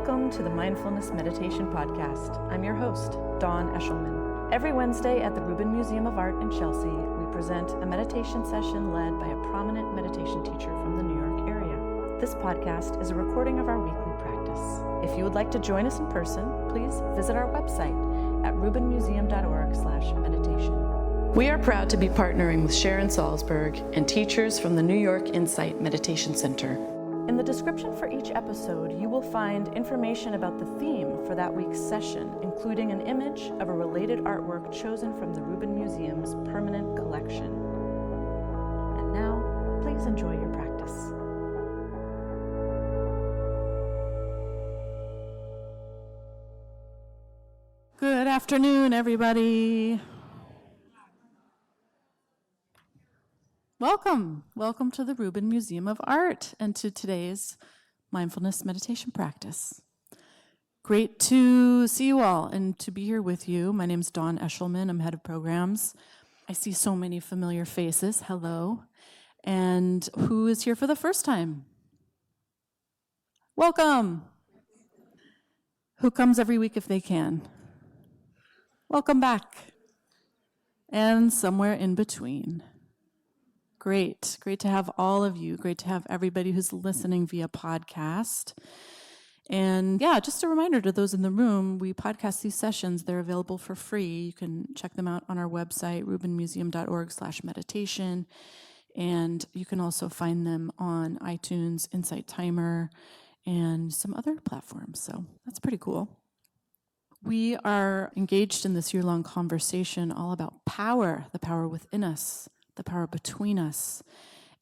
Welcome to the Mindfulness Meditation Podcast. I'm your host, Dawn Eshelman. Every Wednesday at the Rubin Museum of Art in Chelsea, we present a meditation session led by a prominent meditation teacher from the New York area. This podcast is a recording of our weekly practice. If you would like to join us in person, please visit our website at rubinmuseum.org/meditation. We are proud to be partnering with Sharon Salzberg and teachers from the New York Insight Meditation Center. In the description for each episode, you will find information about the theme for that week's session, including an image of a related artwork chosen from the Rubin Museum's permanent collection. And now, please enjoy your practice. Good afternoon, everybody. Welcome to the Rubin Museum of Art and to today's mindfulness meditation practice. Great to see you all and to be here with you. My name is Dawn Eshelman. I'm head of programs. I see so many familiar faces. Hello. And who is here for the first time? Welcome. Who comes every week if they can? Welcome back. And somewhere in between. Great to have all of you. Great to have everybody who's listening via podcast. And yeah, just a reminder to those in the room, we podcast these sessions. They're available for free. You can check them out on our website, rubinmuseum.org/meditation. And you can also find them on iTunes, Insight Timer, and some other platforms. So that's pretty cool. We are engaged in this year-long conversation all about power, the power within us, the power between us.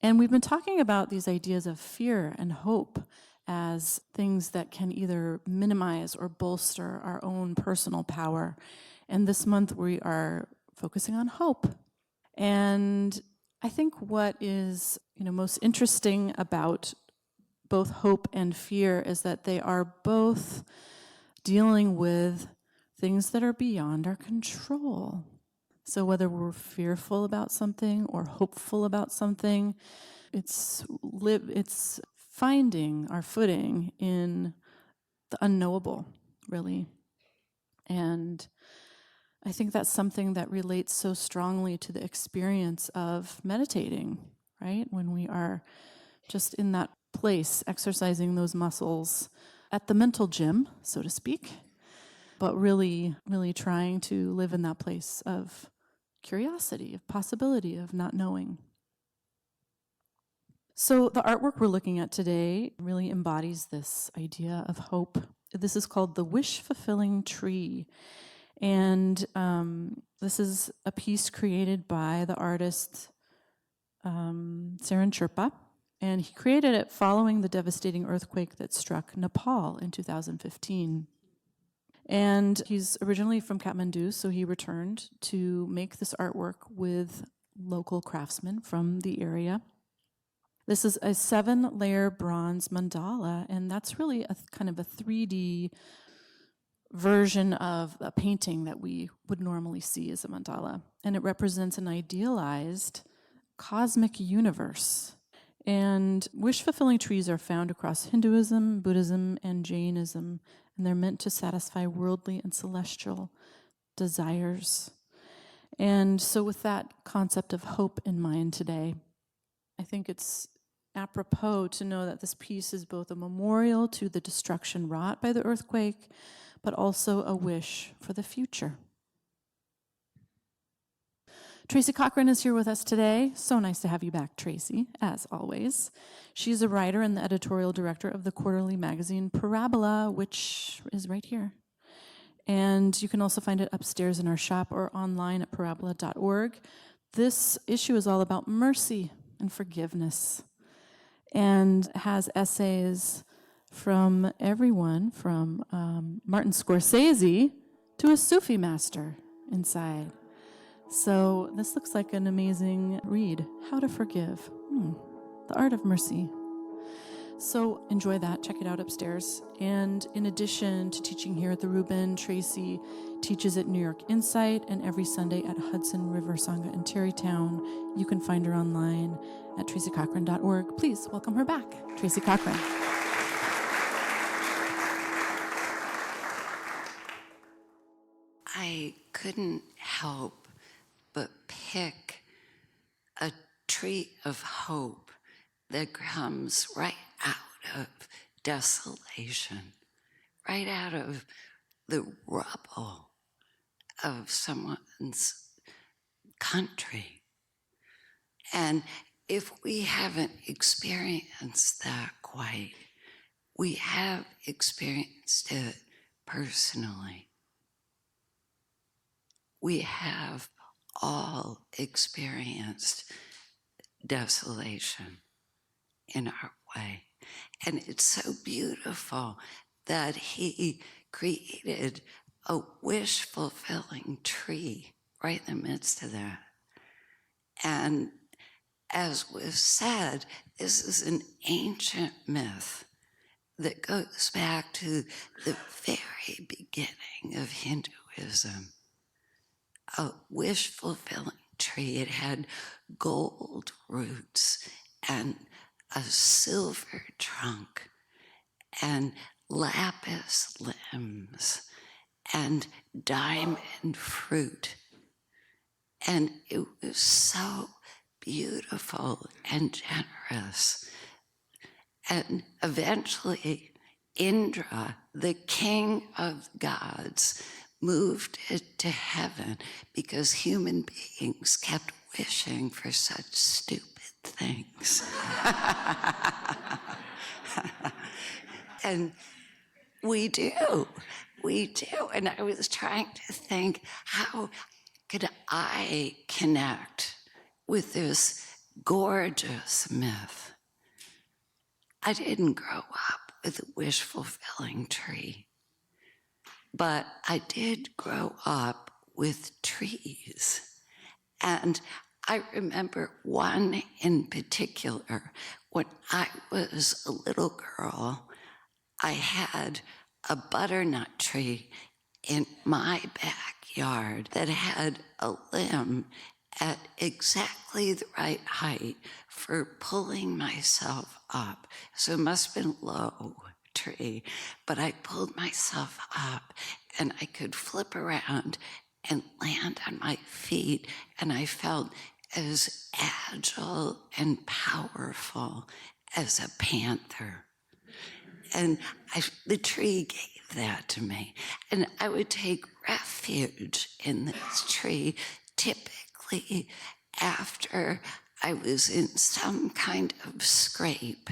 And we've been talking about these ideas of fear and hope as things that can either minimize or bolster our own personal power. And this month we are focusing on hope. And I think what is, most interesting about both hope and fear is that they are both dealing with things that are beyond our control. So whether we're fearful about something or hopeful about something, it's finding our footing in the unknowable, really. And I think that's something that relates so strongly to the experience of meditating, right? When we are just in that place, exercising those muscles at the mental gym, so to speak, but really, really trying to live in that place of curiosity, of possibility, of not knowing. So the artwork we're looking at today really embodies this idea of hope. This is called the Wish-Fulfilling Tree. And this is a piece created by the artist Sharon Salzberg. And he created it following the devastating earthquake that struck Nepal in 2015. And he's originally from Kathmandu, so he returned to make this artwork with local craftsmen from the area. This is a 7-layer bronze mandala, and that's really a kind of a 3D version of a painting that we would normally see as a mandala. And it represents an idealized cosmic universe. And wish-fulfilling trees are found across Hinduism, Buddhism, and Jainism, and they're meant to satisfy worldly and celestial desires. And so with that concept of hope in mind today, I think it's apropos to know that this piece is both a memorial to the destruction wrought by the earthquake, but also a wish for the future. Tracy Cochran is here with us today. So nice to have you back, Tracy, as always. She's a writer and the editorial director of the quarterly magazine Parabola, which is right here. And you can also find it upstairs in our shop or online at parabola.org. This issue is all about mercy and forgiveness and has essays from everyone from Martin Scorsese to a Sufi master inside. So this looks like an amazing read. How to Forgive. The Art of Mercy. So enjoy that. Check it out upstairs. And in addition to teaching here at the Rubin, Tracy teaches at New York Insight and every Sunday at Hudson River Sangha in Tarrytown. You can find her online at tracycochran.org. Please welcome her back, Tracy Cochran. I couldn't help but pick a tree of hope that comes right out of desolation, right out of the rubble of someone's country. And if we haven't experienced that quite, we have experienced it personally. We have all experienced desolation in our way. And it's so beautiful that he created a wish-fulfilling tree right in the midst of that. And as was said, this is an ancient myth that goes back to the very beginning of Hinduism. A wish-fulfilling tree. It had gold roots and a silver trunk and lapis limbs and diamond fruit. And it was so beautiful and generous. And eventually, Indra, the king of gods, moved it to heaven because human beings kept wishing for such stupid things. And we do. And I was trying to think, how could I connect with this gorgeous myth? I didn't grow up with a wish-fulfilling tree, but I did grow up with trees. And I remember one in particular. When I was a little girl, I had a butternut tree in my backyard that had a limb at exactly the right height for pulling myself up. So it must have been a low tree, but I pulled myself up and I could flip around and land on my feet, and I felt as agile and powerful as a panther. And the tree gave that to me. And I would take refuge in this tree, typically after I was in some kind of scrape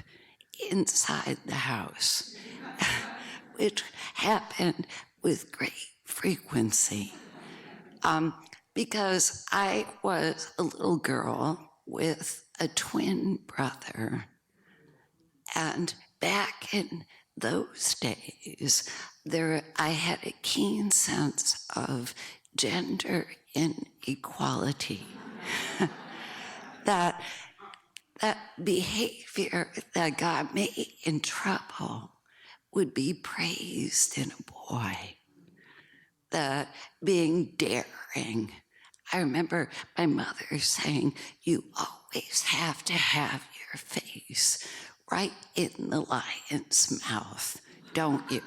inside the house, which happened with great frequency. Because I was a little girl with a twin brother, and back in those days, I had a keen sense of gender inequality. that behavior that got me in trouble would be praised in a boy. That being daring. I remember my mother saying, "You always have to have your face right in the lion's mouth, don't you?"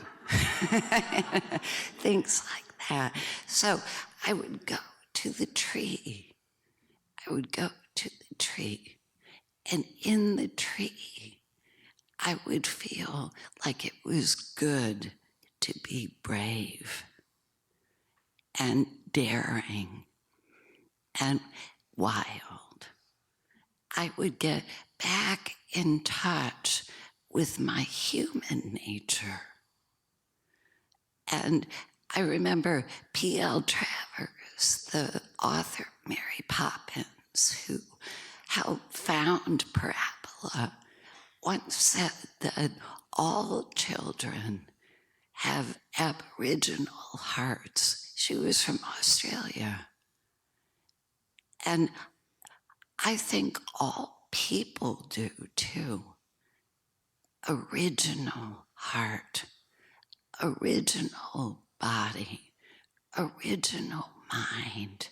Things like that. So I would go to the tree. And in the tree, I would feel like it was good to be brave and daring and wild. I would get back in touch with my human nature. And I remember P.L. Travers, the author Mary Poppins, who helped found Parabola, once said that all children have Aboriginal hearts. She was from Australia. And I think all people do too. Original heart, original body, original mind.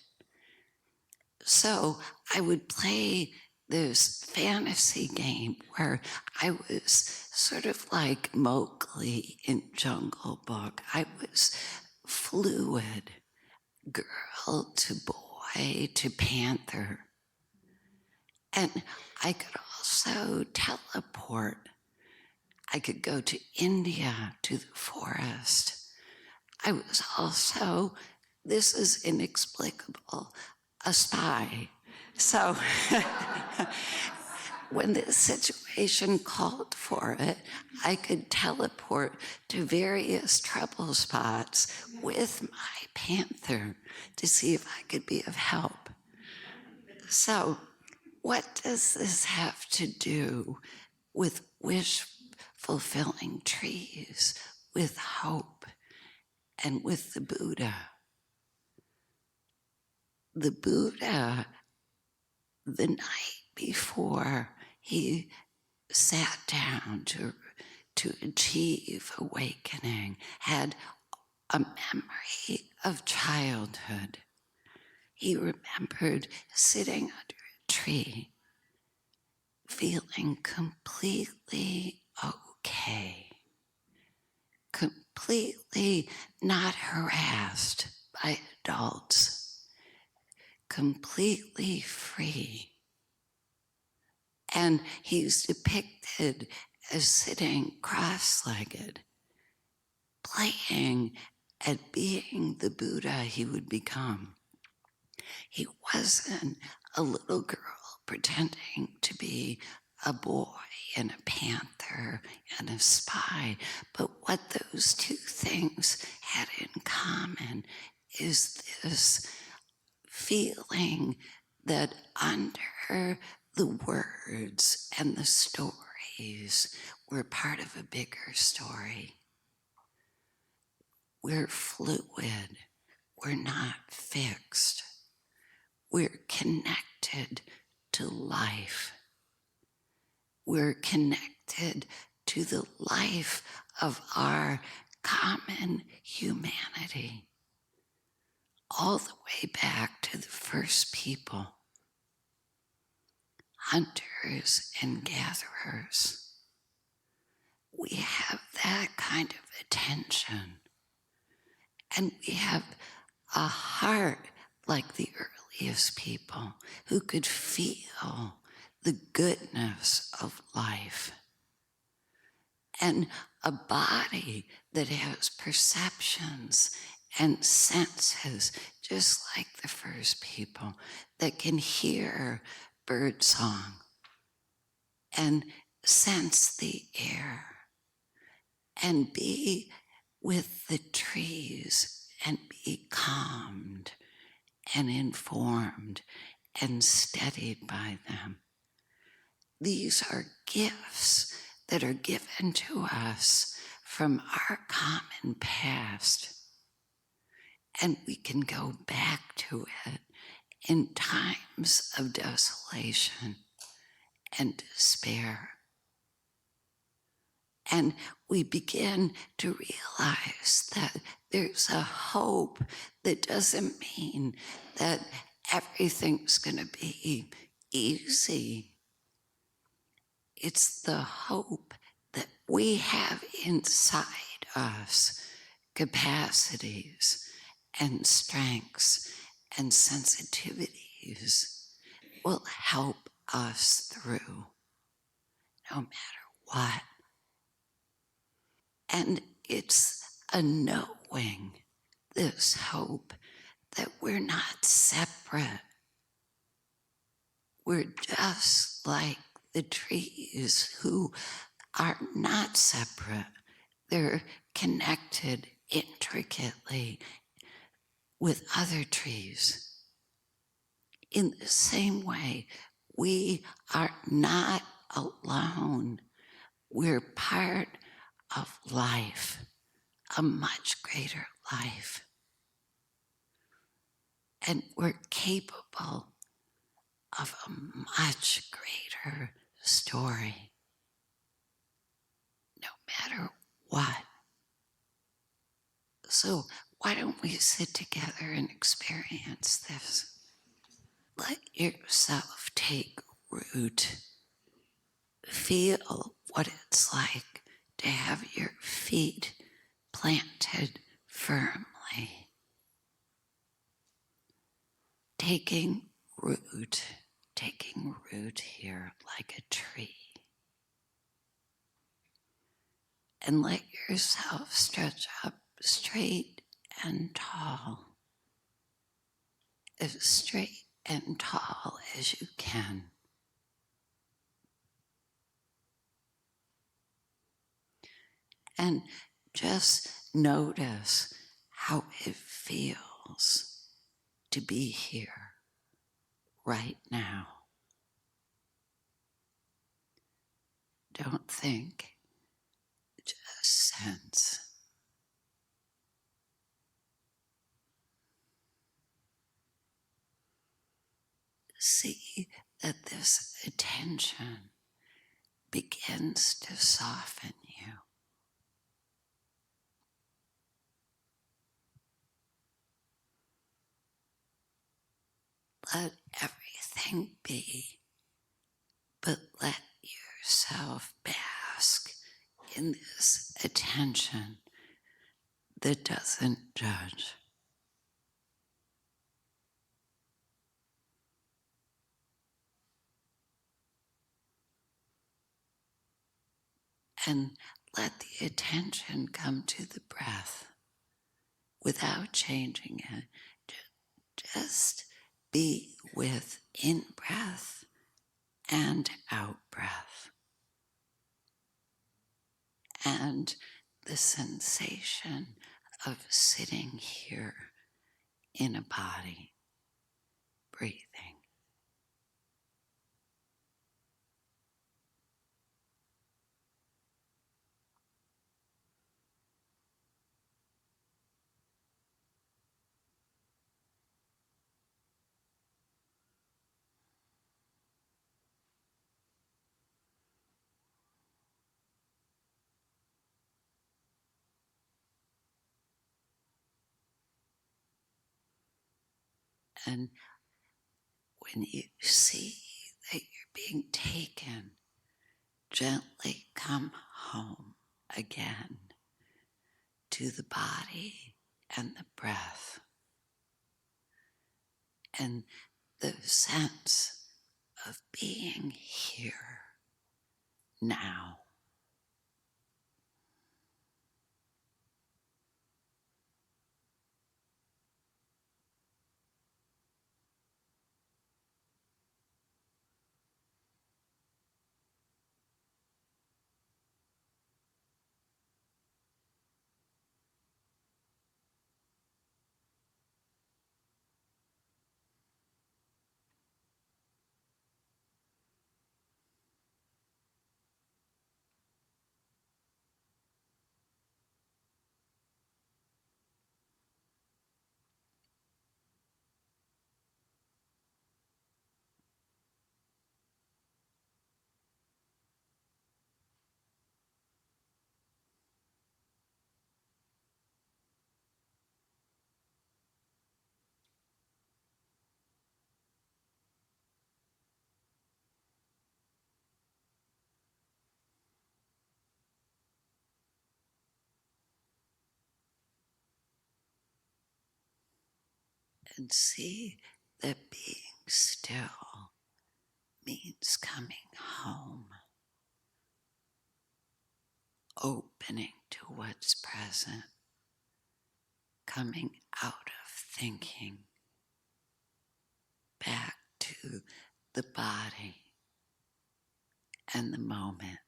So I would play this fantasy game where I was sort of like Mowgli in Jungle Book. I was fluid. girl to boy to panther. And I could also teleport. I could go to India, to the forest. I was also, this is inexplicable, a spy. So when this situation called for it, I could teleport to various trouble spots with my panther to see if I could be of help. So, what does this have to do with wish fulfilling trees, with hope, and with the Buddha? The Buddha, the night before he sat down to achieve awakening, had a memory of childhood. He remembered sitting under a tree, feeling completely okay, completely not harassed by adults, completely free. And he's depicted as sitting cross-legged, playing at being the Buddha he would become. He wasn't a little girl pretending to be a boy and a panther and a spy. But what those two things had in common is this feeling that under the words and the stories, we're part of a bigger story. We're fluid. We're not fixed. We're connected to life. We're connected to the life of our common humanity, all the way back to the first people, hunters and gatherers. We have that kind of attention, and we have a heart like the earliest people who could feel the goodness of life, and a body that has perceptions and senses just like the first people, that can hear bird song and sense the air and be with the trees and be calmed and informed and steadied by them. These are gifts that are given to us from our common past. And we can go back to it in times of desolation and despair. And we begin to realize that there's a hope that doesn't mean that everything's going to be easy. It's the hope that we have inside us capacities and strengths and sensitivities will help us through no matter what. And it's a knowing, this hope, that we're not separate. We're just like the trees who are not separate. They're connected intricately with other trees. In the same way, we are not alone. We're part of life, a much greater life. And we're capable of a much greater story, no matter what. So why don't we sit together and experience this? Let yourself take root. Feel what it's like to have your feet planted firmly. taking root, here like a tree. And let yourself stretch up straight and tall, as straight and tall as you can. And just notice how it feels to be here right now. Don't think, just sense. See that this attention begins to soften you. Let everything be, but let yourself bask in this attention that doesn't judge. And let the attention come to the breath without changing it. Just be with in-breath and out-breath. And the sensation of sitting here in a body, breathing. And when you see that you're being taken, gently come home again to the body and the breath and the sense of being here now. And see that being still means coming home, opening to what's present, coming out of thinking, back to the body and the moment.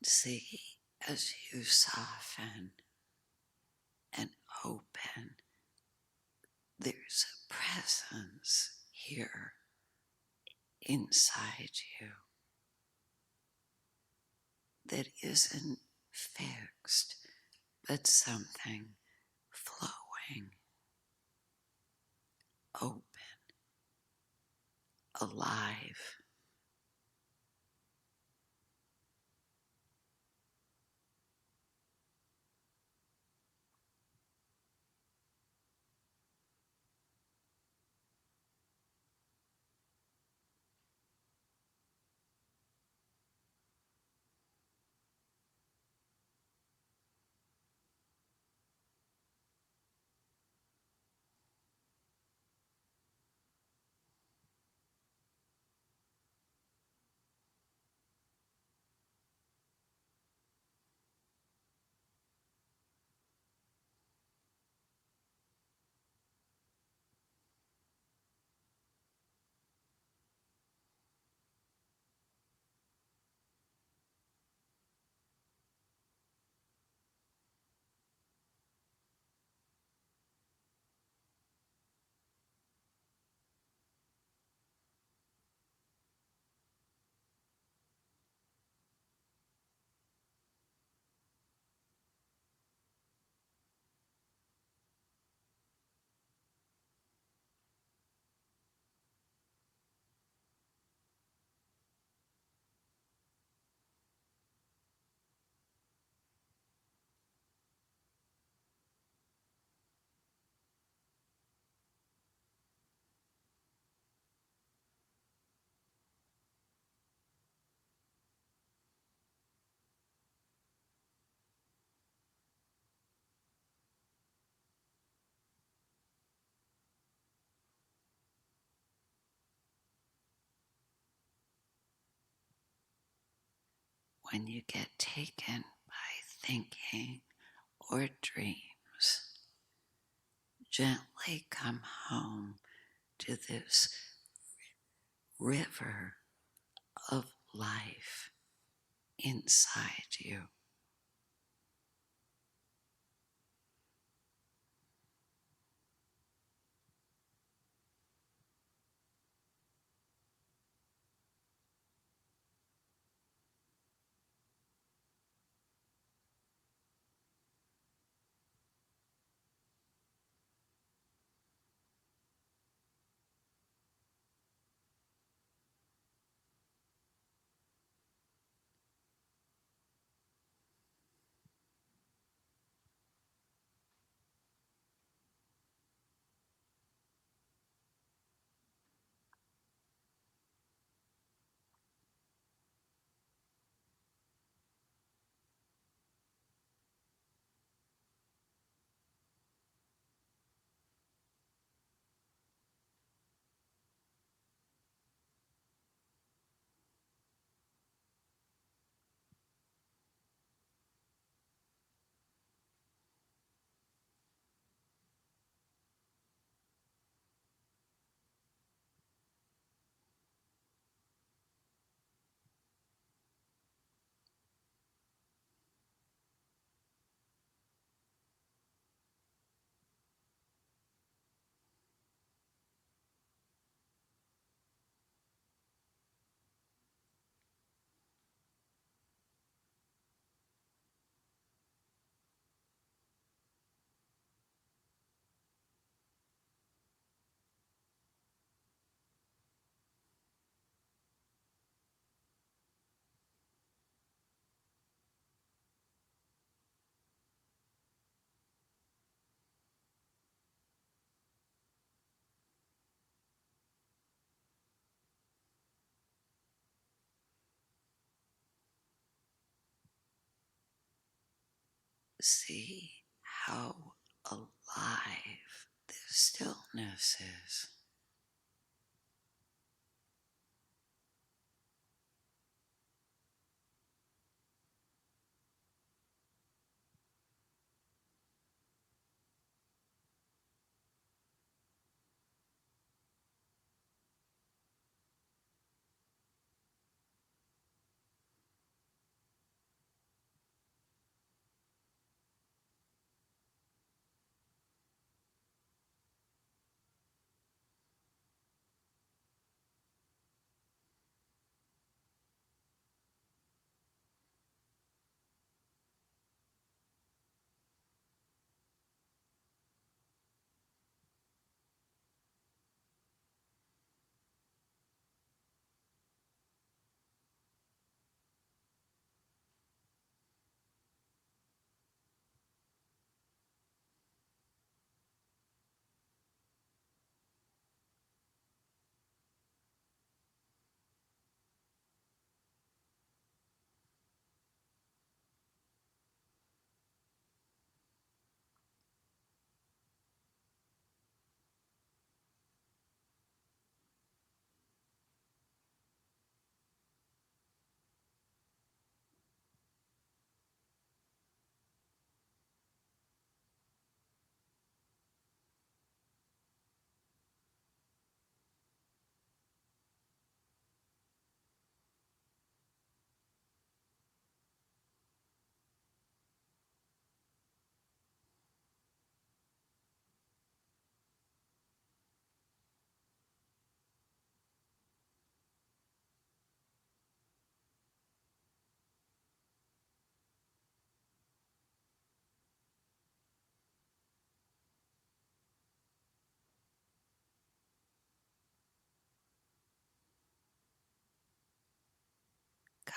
See, as you soften and open, there's a presence here inside you that isn't fixed, but something flowing, open, alive. When you get taken by thinking or dreams, gently come home to this river of life inside you. See how alive this stillness is.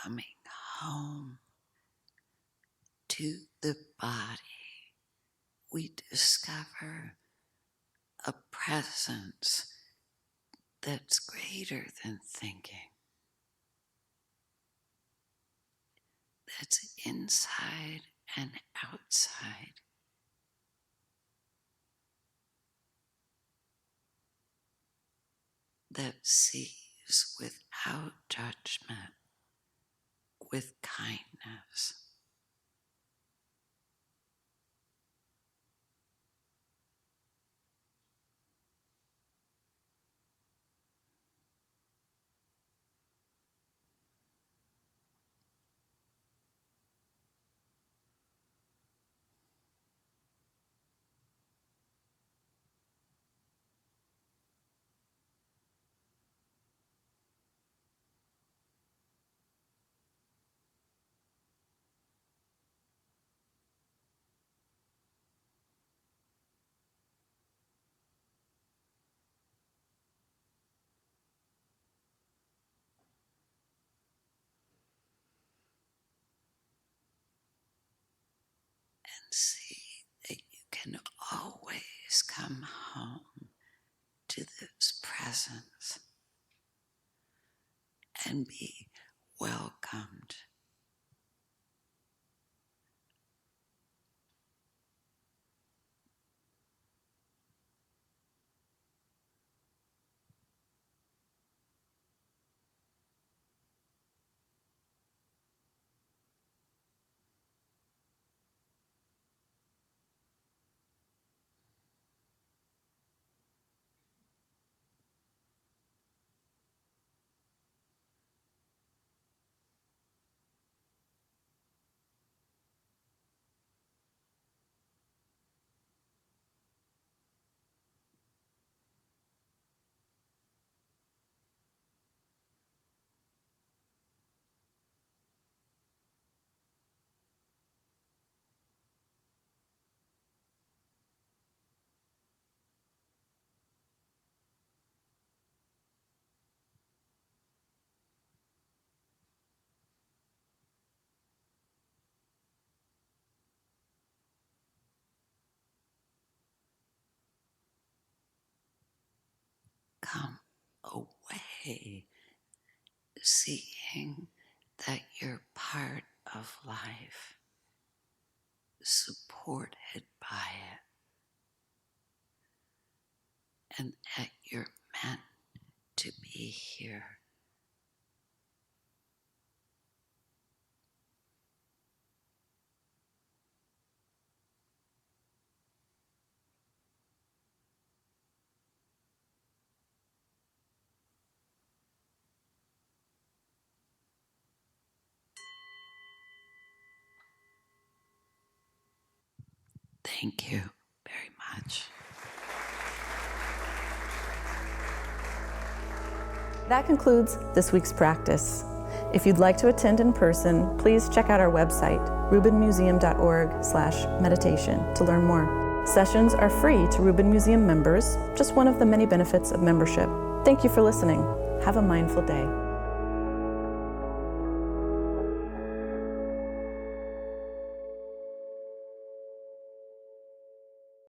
coming home to the body, we discover a presence that's greater than thinking, that's inside and outside, that sees without judgment, with kindness. And see that you can always come home to this presence and be welcomed. Come away, seeing that you're part of life, supported by it, and that you're meant to be here. Thank you very much. That concludes this week's practice. If you'd like to attend in person, please check out our website, rubinmuseum.org/meditation, to learn more. Sessions are free to Rubin Museum members, just one of the many benefits of membership. Thank you for listening. Have a mindful day.